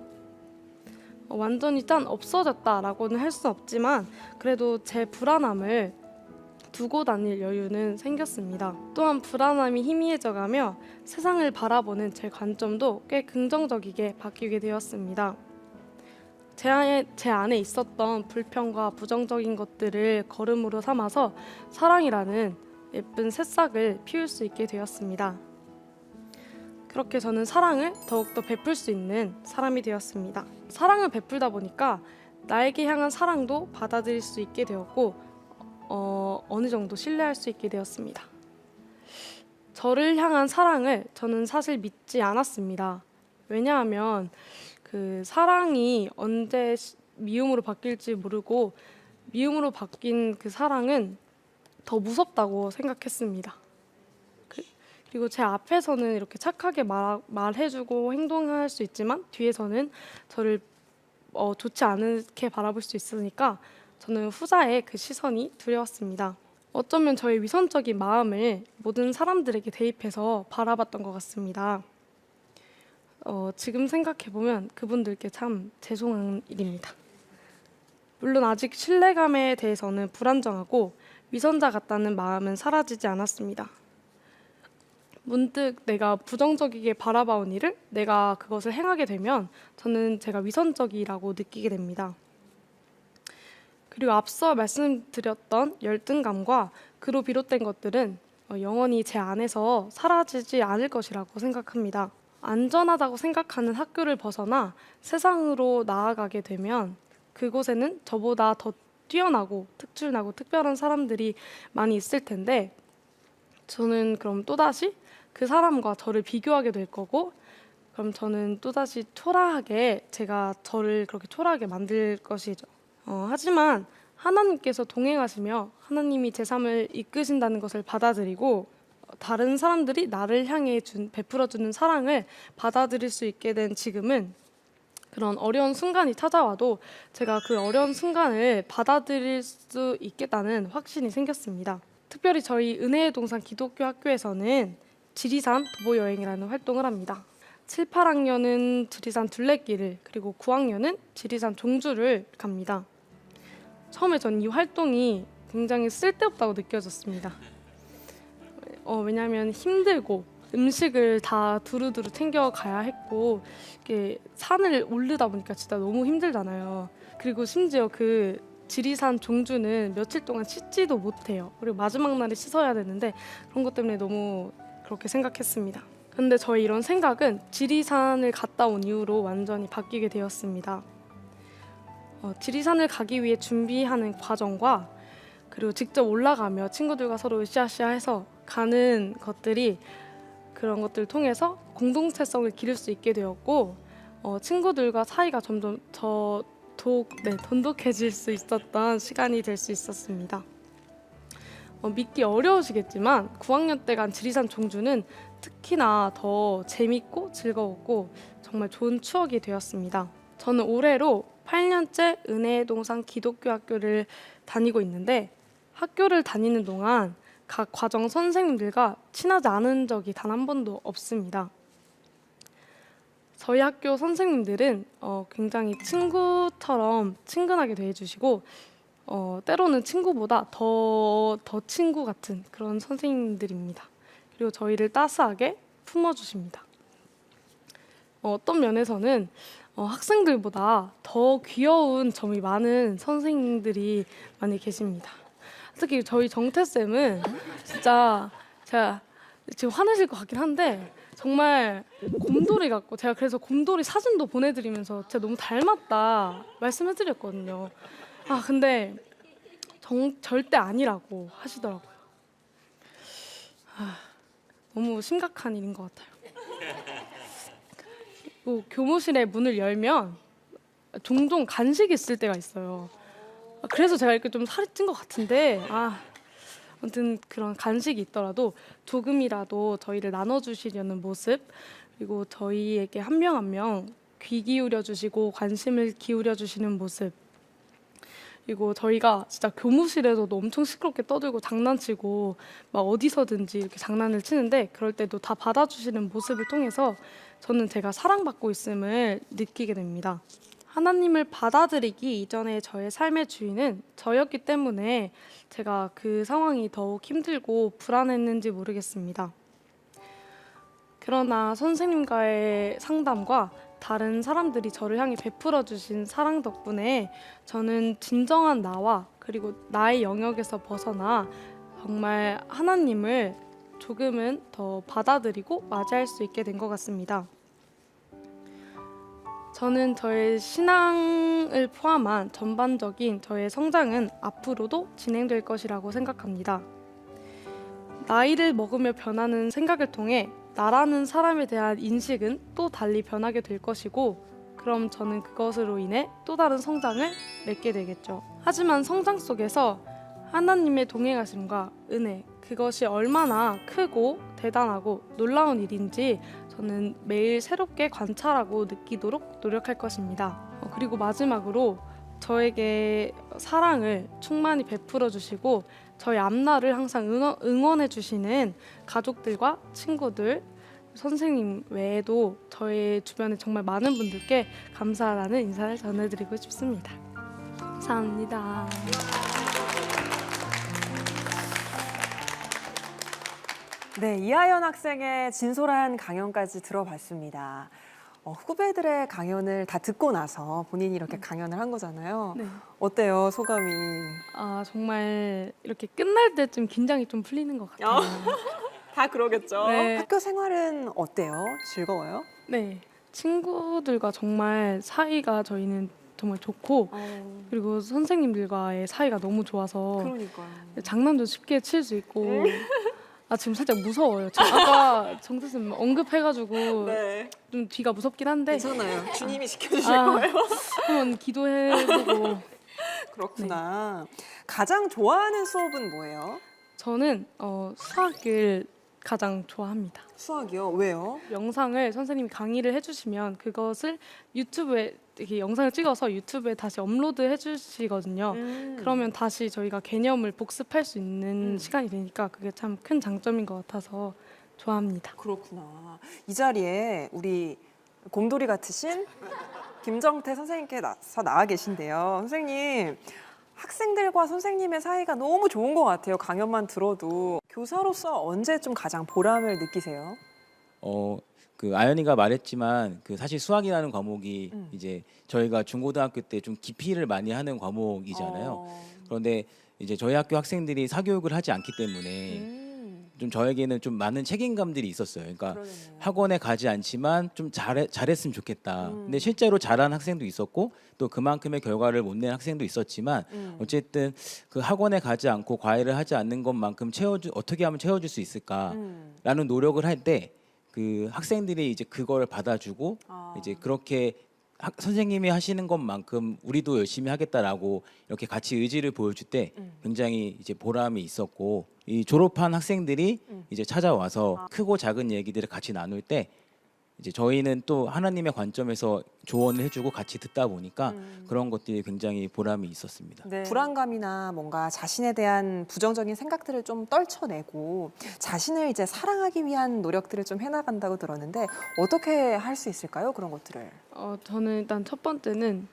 완전히 없어졌다라고는 할 수 없지만 그래도 제 불안함을 두고 다닐 여유는 생겼습니다. 또한 불안함이 희미해져 가며 세상을 바라보는 제 관점도 꽤 긍정적이게 바뀌게 되었습니다. 제 안에 있었던 불평과 부정적인 것들을 걸음으로 삼아서 사랑이라는 예쁜 새싹을 피울 수 있게 되었습니다. 그렇게 저는 사랑을 더욱더 베풀 수 있는 사람이 되었습니다. 사랑을 베풀다 보니까 나에게 향한 사랑도 받아들일 수 있게 되었고 어느 정도 신뢰할 수 있게 되었습니다. 저를 향한 사랑을 저는 사실 믿지 않았습니다. 왜냐하면 그 사랑이 언제 미움으로 바뀔지 모르고 미움으로 바뀐 그 사랑은 더 무섭다고 생각했습니다. 그리고 제 앞에서는 이렇게 착하게 말해주고 행동할 수 있지만 뒤에서는 저를 좋지 않게 바라볼 수 있으니까 저는 후자의 그 시선이 두려웠습니다. 어쩌면 저의 위선적인 마음을 모든 사람들에게 대입해서 바라봤던 것 같습니다. 지금 생각해보면 그분들께 참 죄송한 일입니다. 물론 아직 신뢰감에 대해서는 불안정하고 위선자 같다는 마음은 사라지지 않았습니다. 문득 내가 부정적이게 바라봐온 일을 내가 그것을 행하게 되면 저는 제가 위선적이라고 느끼게 됩니다. 그리고 앞서 말씀드렸던 열등감과 그로 비롯된 것들은 영원히 제 안에서 사라지지 않을 것이라고 생각합니다. 안전하다고 생각하는 학교를 벗어나 세상으로 나아가게 되면 그곳에는 저보다 더 뛰어나고 특출나고 특별한 사람들이 많이 있을 텐데 저는 그럼 또다시 그 사람과 저를 비교하게 될 거고 그럼 저는 또다시 초라하게 제가 저를 그렇게 초라하게 만들 것이죠. 하지만 하나님께서 동행하시며 하나님이 제 삶을 이끄신다는 것을 받아들이고 다른 사람들이 나를 향해 베풀어주는 사랑을 받아들일 수 있게 된 지금은 그런 어려운 순간이 찾아와도 제가 그 어려운 순간을 받아들일 수 있겠다는 확신이 생겼습니다. 특별히 저희 은혜의 동산 기독교 학교에서는 지리산 도보 여행이라는 활동을 합니다. 7, 8학년은 지리산 둘레길을 그리고 9학년은 지리산 종주를 갑니다. 처음에 전 이 활동이 굉장히 쓸데없다고 느껴졌습니다. 왜냐하면 힘들고 음식을 다 두루두루 챙겨가야 했고 이게 산을 오르다 보니까 진짜 너무 힘들잖아요. 그리고 심지어 그 지리산 종주는 며칠 동안 씻지도 못해요. 그리고 마지막 날에 씻어야 되는데 그런 것 때문에 너무 그렇게 생각했습니다. 근데 저희 이런 생각은 지리산을 갔다 온 이후로 완전히 바뀌게 되었습니다. 지리산을 가기 위해 준비하는 과정과 그리고 직접 올라가며 친구들과 서로 으쌰으쌰해서 가는 것들이 그런 것들을 통해서 공동체성을 기를 수 있게 되었고 친구들과 사이가 점점 더 돈독해질 수 있었던 시간이 될 수 있었습니다. 믿기 어려우시겠지만 9학년 때 간 지리산 종주는 특히나 더 재밌고 즐거웠고 정말 좋은 추억이 되었습니다. 저는 올해로 8년째 은혜동산 기독교 학교를 다니고 있는데 학교를 다니는 동안 각 과정 선생님들과 친하지 않은 적이 단 한 번도 없습니다. 저희 학교 선생님들은 굉장히 친구처럼 친근하게 대해주시고 때로는 친구보다 더 친구 같은 그런 선생님들입니다. 그리고 저희를 따스하게 품어주십니다. 어떤 면에서는 학생들보다 더 귀여운 점이 많은 선생님들이 많이 계십니다. 특히 저희 정태쌤은 진짜 제가 지금 화내실 것 같긴 한데 정말 곰돌이 같고 제가 그래서 곰돌이 사진도 보내드리면서 진짜 너무 닮았다 말씀해드렸거든요. 근데 절대 아니라고 하시더라고요. 너무 심각한 일인 것 같아요. 교무실의 문을 열면 종종 간식이 있을 때가 있어요. 그래서 제가 이렇게 좀 살이 찐 것 같은데 아무튼 그런 간식이 있더라도 조금이라도 저희를 나눠주시려는 모습 그리고 저희에게 한 명 한 명 귀 기울여 주시고 관심을 기울여 주시는 모습 그리고 저희가 진짜 교무실에서도 엄청 시끄럽게 떠들고 장난치고 막 어디서든지 이렇게 장난을 치는데 그럴 때도 다 받아주시는 모습을 통해서 저는 제가 사랑받고 있음을 느끼게 됩니다. 하나님을 받아들이기 이전에 저의 삶의 주인은 저였기 때문에 제가 그 상황이 더욱 힘들고 불안했는지 모르겠습니다. 그러나 선생님과의 상담과 다른 사람들이 저를 향해 베풀어 주신 사랑 덕분에 저는 진정한 나와 그리고 나의 영역에서 벗어나 정말 하나님을 조금은 더 받아들이고 맞이할 수 있게 된 것 같습니다. 저는 저의 신앙을 포함한 전반적인 저의 성장은 앞으로도 진행될 것이라고 생각합니다. 나이를 먹으며 변하는 생각을 통해 나라는 사람에 대한 인식은 또 달리 변하게 될 것이고 그럼 저는 그것으로 인해 또 다른 성장을 맺게 되겠죠. 하지만 성장 속에서 하나님의 동행하심과 은혜 그것이 얼마나 크고 대단하고 놀라운 일인지 저는 매일 새롭게 관찰하고 느끼도록 노력할 것입니다. 그리고 마지막으로 저에게 사랑을 충만히 베풀어 주시고 저희 앞날을 항상 응원해 주시는 가족들과 친구들, 선생님 외에도 저의 주변에 정말 많은 분들께 감사하다는 인사를 전해드리고 싶습니다. 감사합니다. 네, 이하연 학생의 진솔한 강연까지 들어봤습니다. 후배들의 강연을 다 듣고 나서 본인이 이렇게 강연을 한 거잖아요. 네. 어때요, 소감이? 정말 이렇게 끝날 때쯤 긴장이 좀 풀리는 것 같아요. 다 그러겠죠. 네. 학교 생활은 어때요? 즐거워요? 네, 친구들과 정말 사이가 저희는 정말 좋고 그리고 선생님들과의 사이가 너무 좋아서 그러니까요. 장난도 쉽게 칠 수 있고 지금 살짝 무서워요. 아까 정태쌤 언급해가지고 네. 좀 뒤가 무섭긴 한데 괜찮아요. 주님이 지켜주실 거예요. 한번 기도해보고. 그렇구나. 가장 좋아하는 수업은 뭐예요? 저는 수학을 가장 좋아합니다. 수학이요? 왜요? 영상을 선생님이 강의를 해주시면 그것을 유튜브에 이렇게 영상을 찍어서 유튜브에 다시 업로드 해주시거든요. 그러면 다시 저희가 개념을 복습할 수 있는 시간이 되니까 그게 참 큰 장점인 것 같아서 좋아합니다. 그렇구나. 이 자리에 우리 곰돌이 같으신 김정태 선생님께서 나와 계신데요. 선생님, 학생들과 선생님의 사이가 너무 좋은 것 같아요. 강연만 들어도. 교사로서 언제 좀 가장 보람을 느끼세요? 그 아연이가 말했지만 그 사실 수학이라는 과목이 이제 저희가 중고등학교 때 좀 기피를 많이 하는 과목이잖아요. 그런데 이제 저희 학교 학생들이 사교육을 하지 않기 때문에 좀 저에게는 좀 많은 책임감들이 있었어요. 그러니까 그러네요. 학원에 가지 않지만 좀 잘했으면 좋겠다. 근데 실제로 잘한 학생도 있었고 또 그만큼의 결과를 못 낸 학생도 있었지만 어쨌든 그 학원에 가지 않고 과외를 하지 않는 것만큼 어떻게 하면 채워줄 수 있을까라는 노력을 할 때 그 학생들이 이제 그걸 받아주고 이제 그렇게 선생님이 하시는 것만큼 우리도 열심히 하겠다라고 이렇게 같이 의지를 보여줄 때 굉장히 이제 보람이 있었고 이 졸업한 학생들이 이제 찾아와서 크고 작은 얘기들을 같이 나눌 때 이제 저희는 또 하나님의 관점에서 조언을 해주고 같이 듣다 보니까 그런 것들이 굉장히 보람이 있었습니다. 네. 불안감이나 뭔가 자신에 대한 부정적인 생각들을 좀 떨쳐내고 자신을 이제 사랑하기 위한 노력들을 좀 해나간다고 들었는데 어떻게 할 수 있을까요? 그런 것들을. 저는 일단 첫 번째는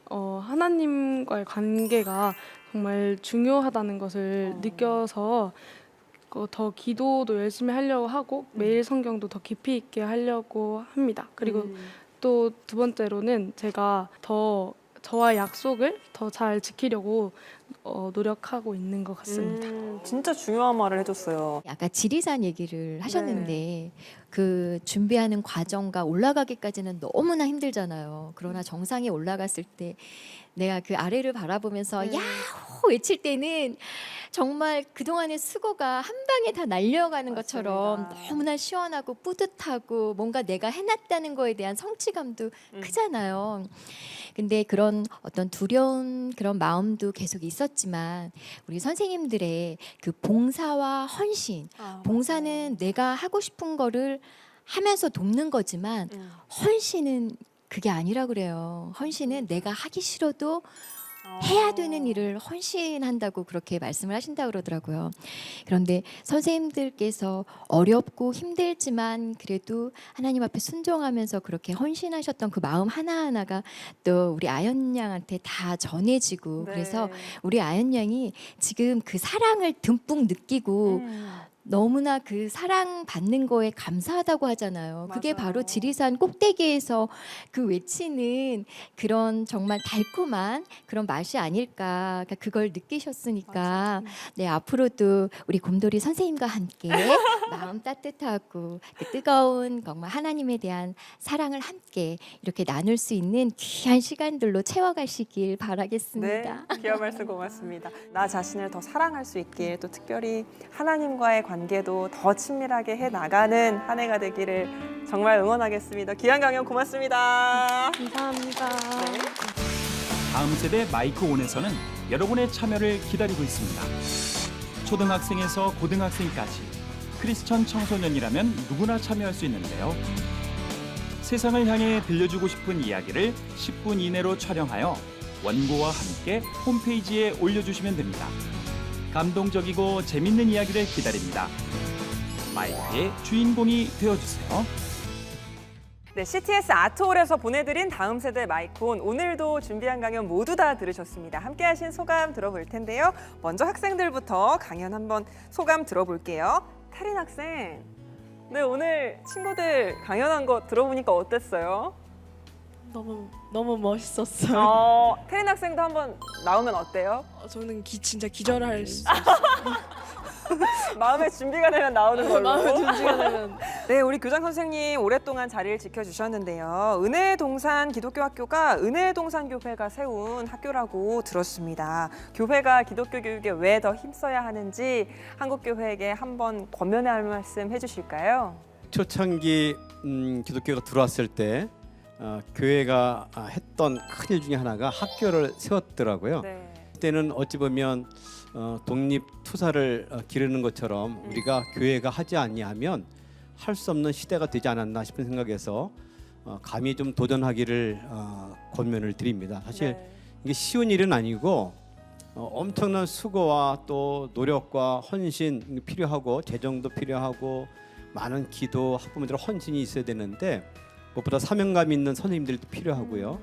하나님과의 관계가 정말 중요하다는 것을 느껴서 더 기도도 열심히 하려고 하고 매일 성경도 더 깊이 있게 하려고 합니다. 그리고 또 두 번째로는 제가 더 저와의 약속을 더 잘 지키려고 노력하고 있는 것 같습니다. 진짜 중요한 말을 해줬어요. 아까 지리산 얘기를 하셨는데 그 준비하는 과정과 올라가기까지는 너무나 힘들잖아요. 그러나 정상에 올라갔을 때 내가 그 아래를 바라보면서 야호 외칠 때는 정말 그동안의 수고가 한 방에 다 날려가는 것처럼 너무나 시원하고 뿌듯하고 뭔가 내가 해놨다는 거에 대한 성취감도 크잖아요. 근데 그런 어떤 두려운 그런 마음도 계속 있었지만 우리 선생님들의 그 봉사와 헌신, 봉사는 내가 하고 싶은 거를 하면서 돕는 거지만 헌신은 그게 아니라 그래요. 헌신은 내가 하기 싫어도 해야 되는 일을 헌신한다고 그렇게 말씀을 하신다고 그러더라고요. 그런데 선생님들께서 어렵고 힘들지만 그래도 하나님 앞에 순종하면서 그렇게 헌신하셨던 그 마음 하나하나가 또 우리 아연 양한테 다 전해지고 그래서 우리 아연 양이 지금 그 사랑을 듬뿍 느끼고 너무나 그 사랑 받는 거에 감사하다고 하잖아요. 그게 바로 지리산 꼭대기에서 그 외치는 그런 정말 달콤한 그런 맛이 아닐까. 그러니까 그걸 느끼셨으니까 네, 앞으로도 우리 곰돌이 선생님과 함께 마음 따뜻하고 그 뜨거운 정말 하나님에 대한 사랑을 함께 이렇게 나눌 수 있는 귀한 시간들로 채워가시길 바라겠습니다. 네, 귀한 말씀 고맙습니다. 나 자신을 더 사랑할 수 있길 또 특별히 하나님과의 관계도 더 친밀하게 해나가는 한 해가 되기를 정말 응원하겠습니다. 귀한 강연 고맙습니다. 감사합니다. 네. 다음 세대 마이크 온에서는 여러분의 참여를 기다리고 있습니다. 초등학생에서 고등학생까지 크리스천 청소년이라면 누구나 참여할 수 있는데요. 세상을 향해 들려주고 싶은 이야기를 10분 이내로 촬영하여 원고와 함께 홈페이지에 올려주시면 됩니다. 감동적이고 재밌는 이야기를 기다립니다. 마이크의 주인공이 되어주세요. 네, CTS 아트홀에서 보내드린 다음 세대 마이크온 오늘도 준비한 강연 모두 다 들으셨습니다. 함께하신 소감 들어볼 텐데요. 먼저 학생들부터 강연 한번 소감 들어볼게요. 태린 학생, 네 오늘 친구들 강연한 거 들어보니까 어땠어요? 너무 멋있었어요. 태린 학생도 한번 나오면 어때요? 저는 진짜 기절할 수 있어요. 마음의 준비가 되면 나오는 걸로. 마음의 준비가 되면. 네, 우리 교장 선생님 오랫동안 자리를 지켜주셨는데요. 은혜동산 기독교학교가 은혜동산교회가 세운 학교라고 들었습니다. 교회가 기독교 교육에 왜 더 힘써야 하는지 한국교회에게 한번 권면의 할 말씀 해주실까요? 초창기 기독교가 들어왔을 때 교회가 했던 큰 일 중에 하나가 학교를 세웠더라고요. 네. 그때는 어찌 보면 독립 투사를 기르는 것처럼 우리가 교회가 하지 아니하면 할 수 없는 시대가 되지 않았나 싶은 생각에서 감히 좀 도전하기를 권면을 드립니다. 사실 이게 쉬운 일은 아니고 엄청난 수고와 또 노력과 헌신 필요하고 재정도 필요하고 많은 기도 학부모들의 헌신이 있어야 되는데 무엇보다 사명감 있는 선생님들도 필요하고요.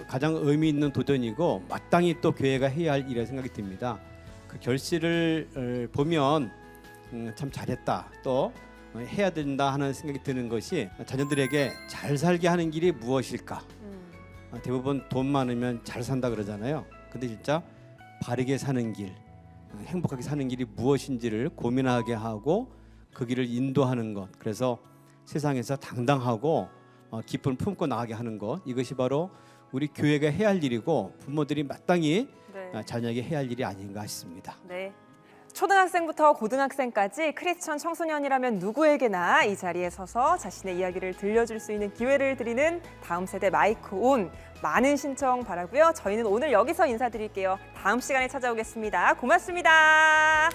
가장 의미 있는 도전이고 마땅히 또 교회가 해야 할 일이라 생각이 듭니다. 그 결실을 보면 참 잘했다. 또 해야 된다 하는 생각이 드는 것이 자녀들에게 잘 살게 하는 길이 무엇일까? 대부분 돈 많으면 잘 산다 그러잖아요. 근데 진짜 바르게 사는 길, 행복하게 사는 길이 무엇인지를 고민하게 하고 그 길을 인도하는 것. 그래서 세상에서 당당하고 기쁨을 품고 나가게 하는 것. 이것이 바로 우리 교회가 해야 할 일이고 부모들이 마땅히 자녀에게 해야 할 일이 아닌가 싶습니다. 네. 초등학생부터 고등학생까지 크리스천 청소년이라면 누구에게나 이 자리에 서서 자신의 이야기를 들려줄 수 있는 기회를 드리는 다음 세대 마이크 온. 많은 신청 바라고요. 저희는 오늘 여기서 인사드릴게요. 다음 시간에 찾아오겠습니다. 고맙습니다.